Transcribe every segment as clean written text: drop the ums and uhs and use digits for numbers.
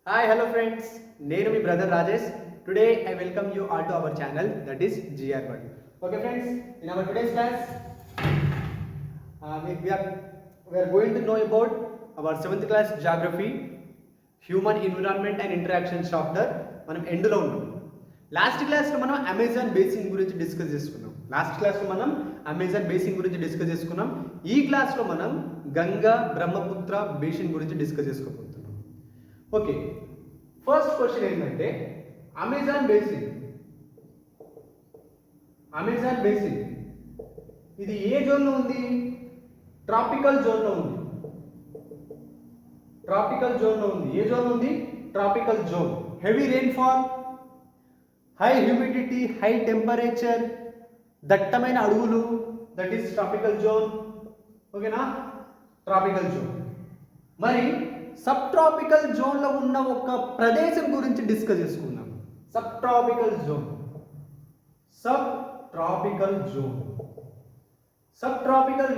Hi, hello friends. Nenu mi brother Rajesh. Today I welcome you all to our channel, that is GR World. Okay friends, in our today's class, we are going to know about our 7th class geography, human environment and interactions chapter. మనం ఎండ్లో ఉన్నాం. Last క్లాస్లో మనం Amazon basin గురించి discuss చేసుకున్నాం. ఈ క్లాస్లో మనం గంగా బ్రహ్మపుత్ర బేసిన్ గురించి డిస్కస్ చేసుకోబోతున్నాం. ఓకే, ఫస్ట్ క్వశ్చన్ ఏంటంటే అమెజాన్ బేసిన్ ఇది ఏ జోన్లో ఉంది? ట్రాపికల్ జోన్లో ఉంది. ఏ జోన్ ఉంది? Tropical zone. Heavy rainfall, high humidity, high temperature, దట్టమైన అడవులు, దట్ ఈస్ ట్రాపికల్ జోన్. ఓకేనా? Tropical zone. మరి సబ్ ట్రాపికల్ జోన్లో ఉన్న ఒక ప్రదేశం గురించి డిస్కస్ చేసుకుందాం. సబ్ ట్రాపికల్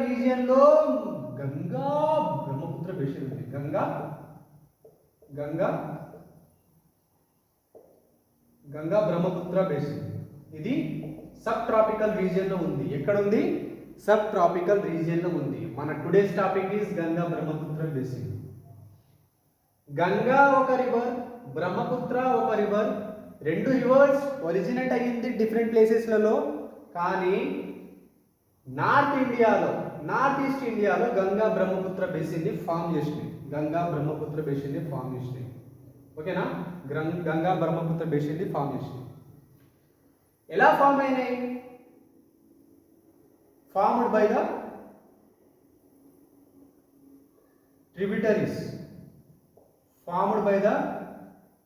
రీజియన్లో గంగా బ్రహ్మపుత్ర బేసిన్ ఉంది. గంగా బ్రహ్మపుత్ర బేసిన్ ఇది సబ్ ట్రాపికల్ రీజియన్లో ఉంది. ఎక్కడ ఉంది? సబ్ ట్రాపికల్ రీజియన్లో ఉంది. మన today's topic is Ganga Brahmaputra basin. Ganga ఒక రివర్, బ్రహ్మపుత్ర ఒక రివర్. రెండు రివర్స్ ఒరిజినేట్ అయ్యింది డిఫరెంట్ ప్లేసెస్లలో, కానీ నార్త్ ఈస్ట్ ఇండియాలో గంగా బ్రహ్మపుత్ర బేసిన్ని ఫామ్ చేసినాయి. ఓకేనా? గంగా బ్రహ్మపుత్ర బేసిన్ని ఫామ్ చేసినాయి. ఎలా ఫామ్ అయినాయి? Formed by the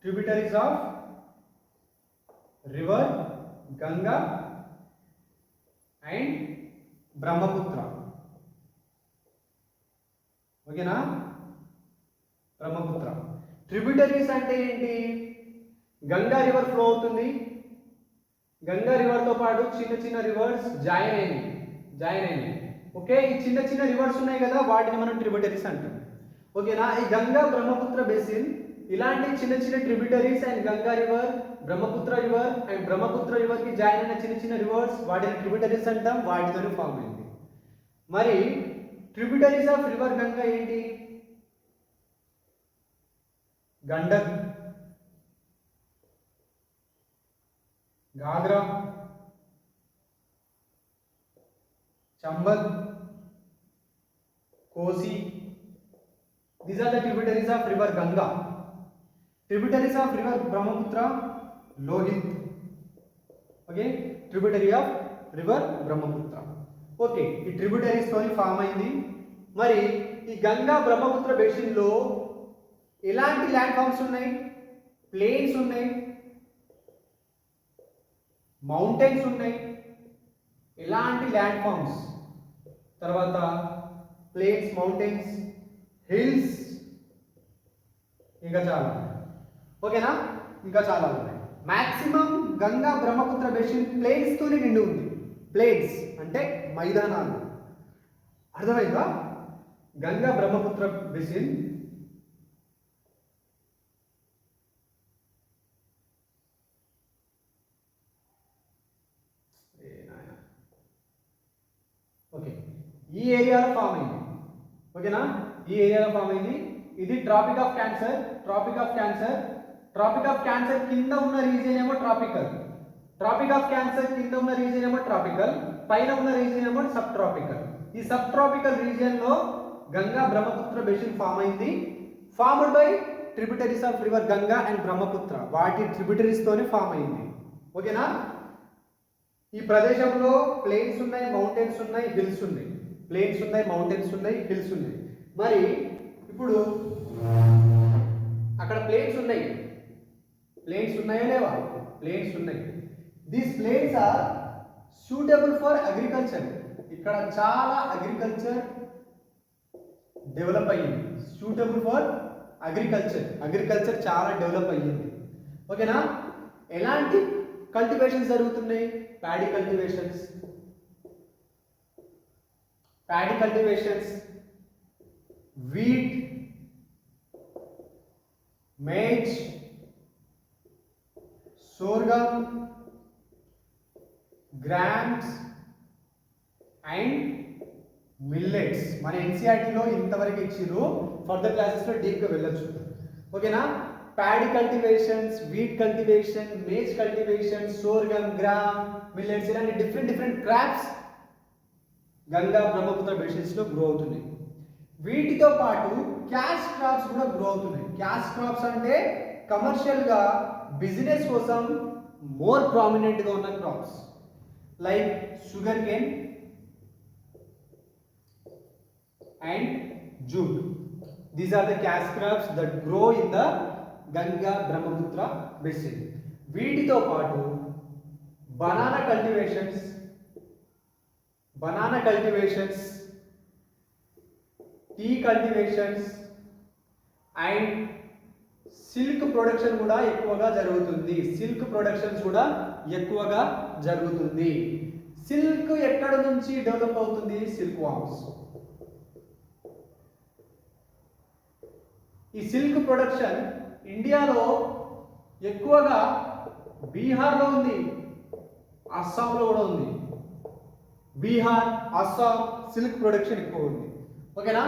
tributaries of river Ganga and Brahmaputra. ఓకేనా? బ్రహ్మపుత్ర ట్రిబ్యూటరీస్ అంటే ఏంటి? గంగా రివర్ ఫ్లో అవుతుంది. గంగా రివర్తో పాటు చిన్న చిన్న రివర్స్ జాయిన్ అయినాయి. ఓకే, ఈ చిన్న చిన్న రివర్స్ ఉన్నాయి కదా, వాటిని మనం ట్రిబ్యూటరీస్ అంటాం. ఓకేనా? ఈ గంగా బ్రహ్మపుత్ర బేసిన్ ఇలాంటి చిన్న చిన్న tributaries and Ganga river, Brahmaputra river and Brahmaputra river కి జాయిన్ అయిన చిన్న చిన్న రివర్స్, వాటిని ట్రిబ్యూటరీస్ అంటాం. వాటితో ఫామ్ అయింది. మరి ట్రిబ్యూటరీస్ ఆఫ్ రివర్ గంగా ఏంటి? Gandak, Ghaghara, Chambal, Kosi. These are the tributaries of river Ganga. Tributaries of river Brahmaputra, Lohit. Okay, tributary of river Brahmaputra. Okay, ఈ ట్రిబ్యూటరీస్ తోని ఫామ్ అయింది. మరి ఈ గంగా బ్రహ్మపుత్ర బేసిన్ లో ఎలాంటి ల్యాండ్ ఫామ్స్ ఉన్నాయి? ప్లేన్స్ ఉన్నాయి, మౌంటైన్స్ ఉన్నాయి. ఎలాంటి ల్యాండ్ ఫామ్స్? తర్వాత ప్లేన్స్, మౌంటైన్స్, హిల్స్, ఇంకా చాలా. ఓకేనా? ఇంకా చాలా ఉన్నాయి. Maximum Ganga Brahmaputra basin plains తోనే నిండి ఉంది. ప్లేన్స్ అంటే మైదానాలు. అర్థమైందా? గంగా బ్రహ్మపుత్ర బేసిన్ ఈ ఏరియాలో ఫామ్ అయింది. ఓకేనా? ఈ ఏరియాలో ఫామ్ అయింది. ఇది ట్రాపిక్ ఆఫ్ క్యాన్సర్ కింద ఉన్న రీజియన్ ఏమో ట్రాపికల్. పైన ఉన్న రీజియన్ ఏమో సబ్ ట్రాపికల్. ఈ సబ్ ట్రాపికల్ రీజియన్ లో గంగా బ్రహ్మపుత్ర బేసిన్ ఫామ్ అయింది. Formed by tributaries of river Ganga and Brahmaputra. వాటి ట్రిబ్యూటరీస్ తోనే ఫామ్ అయింది. ఓకేనా? ఈ ప్రదేశంలో ప్లేన్స్ ఉన్నాయి, మౌంటైన్స్ ఉన్నాయి, హిల్స్ ఉన్నాయి. మరి ఇప్పుడు అక్కడ ప్లేన్స్ ఉన్నాయో లేవా? ప్లేన్స్ ఉన్నాయి. These plains are suitable for agriculture. ఇక్కడ చాలా అగ్రికల్చర్ డెవలప్ అయ్యింది. అగ్రికల్చర్ చాలా డెవలప్ అయ్యింది. ఓకేనా? ఎలాంటి కల్టివేషన్స్ జరుగుతున్నాయి? Paddy cultivations, wheat, maize, sorghum, grams and millets. మన ఎన్సీఆర్టీలో ఇంతవరకు ఇచ్చిర్రు, ఫర్దర్ క్లాసెస్లో డీప్గా వెళ్ళొచ్చు. ఓకేనా? Paddy cultivations, wheat cultivation, maize cultivation, sorghum, gram, millets ఇలాంటి డిఫరెంట్ క్రాప్స్ గంగా బ్రహ్మపుత్ర బేసిన్స్లో గ్రో అవుతున్నాయి. వీటితో పాటు క్యాష్ క్రాప్స్ కూడా గ్రో అవుతున్నాయి. క్యాష్ క్రాప్స్ అంటే కమర్షియల్గా బిజినెస్ కోసం మోర్ ప్రామినెంట్గా ఉన్న crops like sugar cane and jute. These are the cash crops that grow in the Ganga Brahmaputra basin. వీటితో పాటు banana cultivations, tea cultivations and silk production కూడా ఎక్కువగా జరుగుతుంది. సిల్క్ ఎక్కడ నుంచి డెవలప్ అవుతుంది? Silk worms. ఈ సిల్క్ ప్రొడక్షన్ ఇండియాలో ఎక్కువగా బీహార్లో ఉంది, అస్సాంలో కూడా ఉంది. బీహార్, అస్సాం సిల్క్ ప్రొడక్షన్ ఎక్కువ ఉంది. ఓకేనా?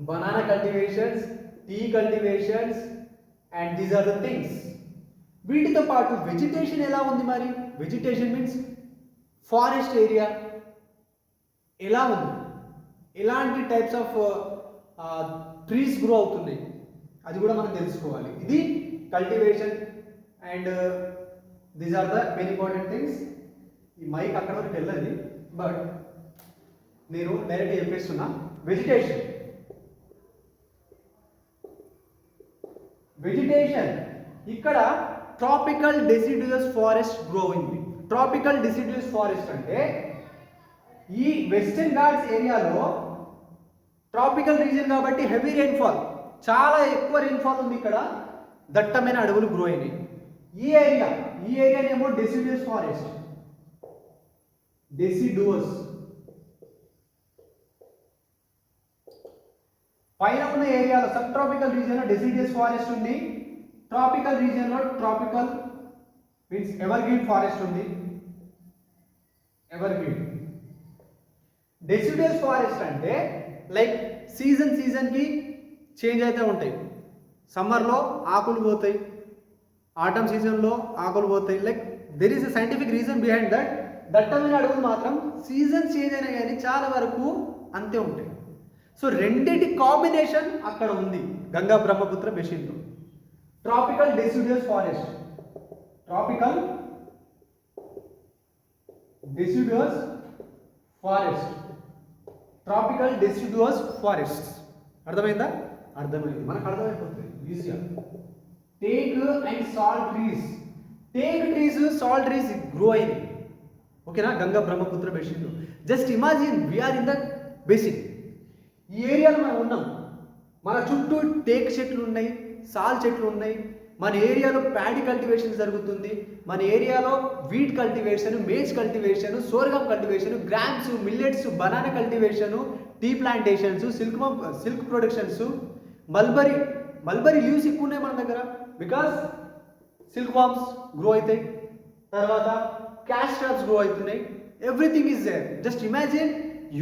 Banana cultivations, tea cultivations and these are the things. వీటితో పాటు వెజిటేషన్ ఎలా ఉంది మరి? వెజిటేషన్ మీన్స్ ఫారెస్ట్ ఏరియా ఎలా ఉంది, ఎలాంటి టైప్స్ ఆఫ్ ట్రీస్ గ్రో అవుతున్నాయి, అది కూడా మనం తెలుసుకోవాలి. ఇది cultivation and these are the main important things. ఈ మైక్ అక్కడ వరకు వెళ్ళాలి, బట్ నేను డైరెక్ట్ చెప్పేస్తున్నా. వెజిటేషన్ ఇక్కడ ట్రాపికల్ డెసిడ్యూయస్ ఫారెస్ట్ గ్రో అయింది. ట్రాపికల్ డెసిడ్యూయస్ ఫారెస్ట్ అంటే ఈ వెస్టర్న్ ఘాట్స్ ఏరియాలో ట్రాపికల్ రీజియన్ కాబట్టి హెవీ రెయిన్ఫాల్, చాలా ఎక్కువ రెయిన్ఫాల్ ఉంది. ఇక్కడ దట్టమైన అడవులు గ్రో అయినాయి. ఈ ఏరియానేమో డెసిడ్యూయస్ ఫారెస్ట్. పైన ఉన్న ఏరియాలో సబ్ ట్రాపికల్ రీజియన్లో డెసిడ్యూయస్ ఫారెస్ట్ ఉంది. ట్రాపికల్ రీజియన్లో ట్రాపికల్ మీన్స్ ఎవర్గ్రీన్ ఫారెస్ట్ ఉంది. డెసిడ్యూయస్ ఫారెస్ట్ అంటే లైక్ సీజన్కి చేంజ్ అయితే ఉంటాయి. సమ్మర్లో ఆకులు పోతాయి, ఆటమ్ సీజన్లో ఆకులు పోతాయి. Like there is a scientific reason behind that. దట్టమైన అడవులు మాత్రం సీజన్ చేంజ్ అయినా కానీ చాలా వరకు అంతే ఉంటాయి. సో రెండింటి కాంబినేషన్ అక్కడ ఉంది గంగా బ్రహ్మపుత్ర బేసిన్లో. Tropical deciduous forest, tropical deciduous forest. అర్థమైందా? అర్థమైంది, మనకు అర్థమైపోతుంది ఈజీగా. Teak and salt trees grow అయింది. ఓకేనా? గంగా బ్రహ్మపుత్ర బేసిన్లో. Just imagine we're in the basin. ఈ ఏరియాలో మనం ఉన్నాం. మన చుట్టూ టేక్ చెట్లు ఉన్నాయి, సాల్ చెట్లు ఉన్నాయి. మన ఏరియాలో ప్యాడీ కల్టివేషన్ జరుగుతుంది. మన ఏరియాలో wheat cultivation, maize cultivation, sorghum cultivation, grams, millets, banana cultivation, tea plantations, silk productions, mulberry leaves ఎక్కువ ఉన్నాయి మన దగ్గర బికాస్ సిల్క్ వామ్స్ గ్రో అవుతాయి. తర్వాత క్యాష్ క్రాప్స్ గ్రో అవుతున్నాయి. Everything is there. Just imagine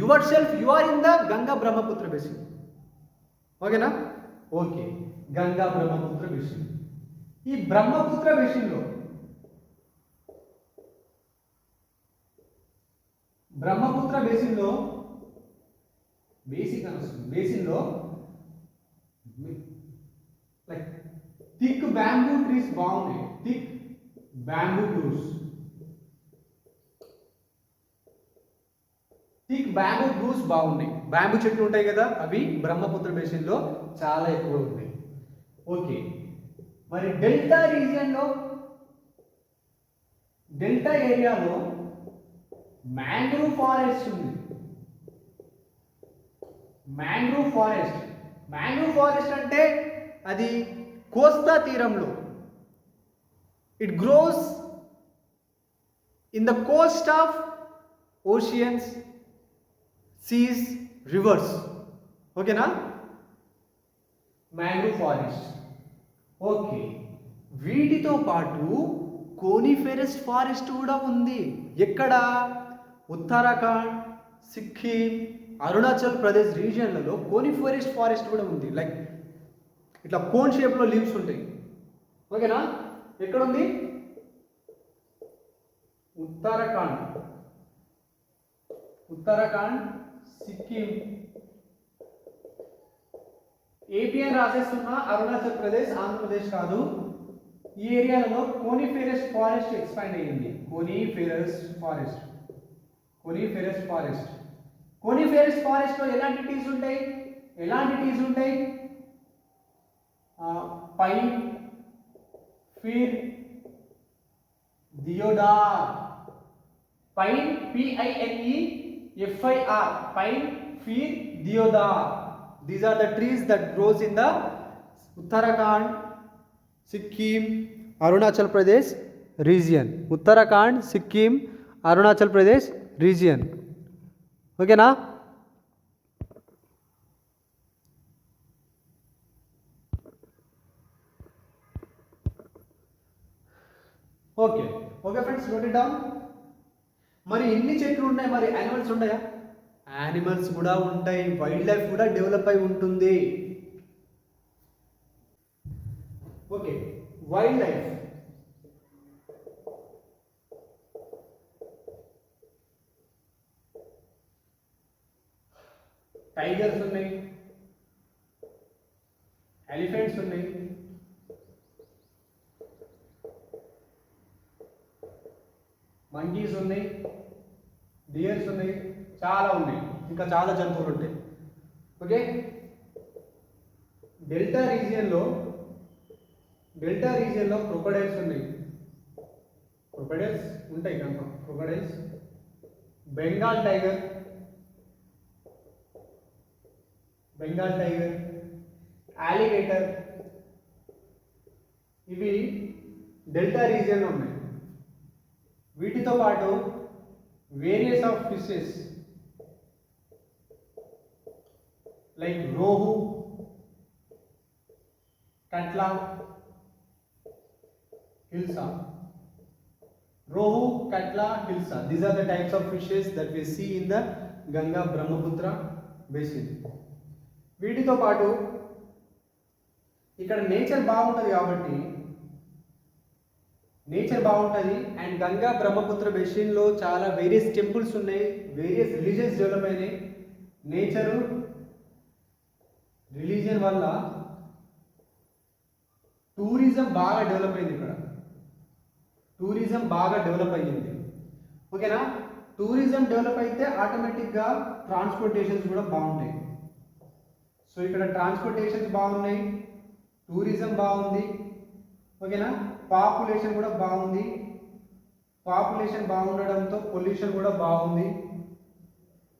yourself you are in the Ganga Brahmaputra basin. ఓకేనా? Okay, Ganga Brahmaputra basin. ఈ బ్రహ్మపుత్ర బేసిన్లో బేసిన్లో లైక్ థిక్ బ్యాంబూ ట్రీస్ బాగున్నాయి. థిక్ బ్యాంబూ బ్రూస్ బాగున్నాయి. బ్యాంబూ చెట్లు ఉంటాయి కదా, అవి బ్రహ్మపుత్ర బేసిన్లో చాలా ఎక్కువ ఉన్నాయి. ఓకే, మరి డెల్టా ఏరియాలో మ్యాంగ్రూవ్ ఫారెస్ట్ ఉంది. మ్యాంగ్రూవ్ ఫారెస్ట్ అంటే అది కోస్తా తీరంలో. It grows in the coast of oceans, seas, rivers. ఓకేనా? Mangrove forest. వీటితో పాటు కోనిఫెరస్ ఫారెస్ట్ కూడా ఉంది. ఎక్కడ? ఉత్తరాఖండ్, సిక్కిం, అరుణాచల్ ప్రదేశ్ రీజియన్లలో కోనిఫెరస్ ఫారెస్ట్ కూడా ఉంది. లైక్ ఇట్లా కోన్ షేప్లో లీవ్స్ ఉంటాయి. ఓకేనా? ఎక్కడుంది? ఉత్తరాఖండ్, సిక్కిం, ఏపీ అని రాసేస్తున్నా, అరుణాచల్ ప్రదేశ్, ఆంధ్రప్రదేశ్ కాదు. ఈ ఏరియాలలో కోనిఫెరస్ ఫారెస్ట్ ఎక్స్పాండ్ అయ్యింది. కోనిఫెరస్ ఫారెస్ట్ లో ఎలాంటి ట్రీస్ ఉంటాయి? Pine, Phir, డియోడార్. Pine, PINEFIR, pine, Phir, డియోడార్. These are the trees that grows in the Uttarakhand, Sikkim, Arunachal Pradesh region. Uttarakhand, Sikkim, Arunachal Pradesh region. Okay na? Okay friends, note it down. మరి ఎన్ని చెట్లు ఉన్నాయి? మరి animals ఉన్నాయా? Animals కూడా ఉంటాయి. Wild life కూడా develop అయి ఉంటుంది. Okay, wild life. టైగర్స్ ఉన్నాయి, ఎలిఫెంట్స్ ఉన్నాయి, మంకీస్ ఉన్నాయి, డియర్స్ ఉన్నాయి, చాలా ఉన్నాయి, ఇంకా చాలా జంతువులు ఉంటాయి. ఓకే, డెల్టా రీజియన్లో క్రొకోడైల్స్ ఉన్నాయి. క్రొకోడైల్స్ ఉంటాయి కనుక క్రొకోడైల్స్, బెంగాల్ టైగర్, అలిగేటర్, ఇవి డెల్టా రీజియన్లో ఉన్నాయి. వీటితో పాటు various of fishes like rohu, katla, hilsa. These are the types of fishes that we see in the Ganga Brahmaputra basin. వీటితో పాటు ఇక్కడ నేచర్ బాగుంటుంది అండ్ గంగా బ్రహ్మపుత్ర బేసిన్లో చాలా వేరియస్ టెంపుల్స్ ఉన్నాయి, వేరియస్ రిలీజియన్స్ డెవలప్ అయినాయి. రిలీజియన్ వల్ల టూరిజం బాగా డెవలప్ అయ్యింది. ఓకేనా? టూరిజం డెవలప్ అయితే ఆటోమేటిక్గా ట్రాన్స్పోర్టేషన్స్ కూడా బాగుంటాయి. సో ఇక్కడ ట్రాన్స్పోర్టేషన్స్ బాగున్నాయి, టూరిజం బాగుంది. ఓకేనా? పాపులేషన్ కూడా బాగుంది. పాపులేషన్ బాగుండడంతో పొల్యూషన్ కూడా బాగుంది.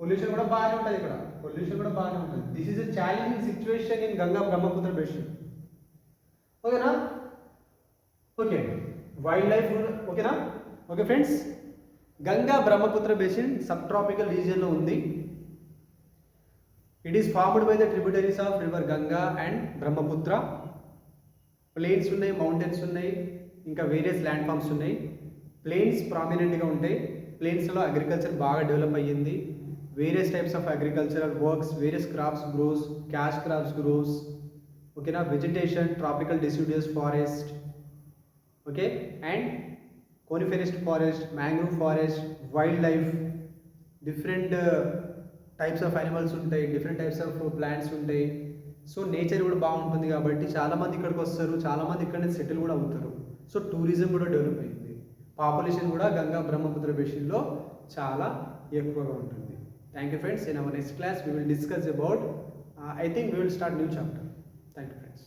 పొల్యూషన్ కూడా బాగానే ఉంటుంది. This is a challenging situation in Ganga Brahmaputra basin. ఓకేనా? Okay, wild life. ఓకేనా? Okay friends, Ganga Brahmaputra basin sub tropical రీజియన్లో ఉంది. It is formed by the tributaries of river Ganga and Brahmaputra. Plains ఉన్నాయి, మౌంటైన్స్ ఉన్నాయి, ఇంకా వేరియస్ ల్యాండ్ ఫామ్స్ ఉన్నాయి. ప్లేన్స్ ప్రామినెంట్గా ఉంటాయి. ప్లేన్స్లో అగ్రికల్చర్ బాగా డెవలప్ అయ్యింది. Various types of agricultural works, various crops grows, cash crops grows. Okay, now vegetation, tropical deciduous forest. Okay, and coniferous forest, mangrove forest, wildlife, different types of animals ఉంటాయి, different types of plants ఉంటాయి. So nature కూడా బాగుంటుంది కాబట్టి చాలామంది ఇక్కడికి వస్తారు, చాలామంది ఇక్కడనే సెటిల్ కూడా అవుతారు. సో టూరిజం కూడా డెవలప్ అయింది. పాపులేషన్ కూడా గంగా బ్రహ్మపుత్ర బేసిన్లో చాలా ఎక్కువగా ఉంటుంది. Thank you friends. In our next class we will discuss about I think we will start new chapter. Thank you friends.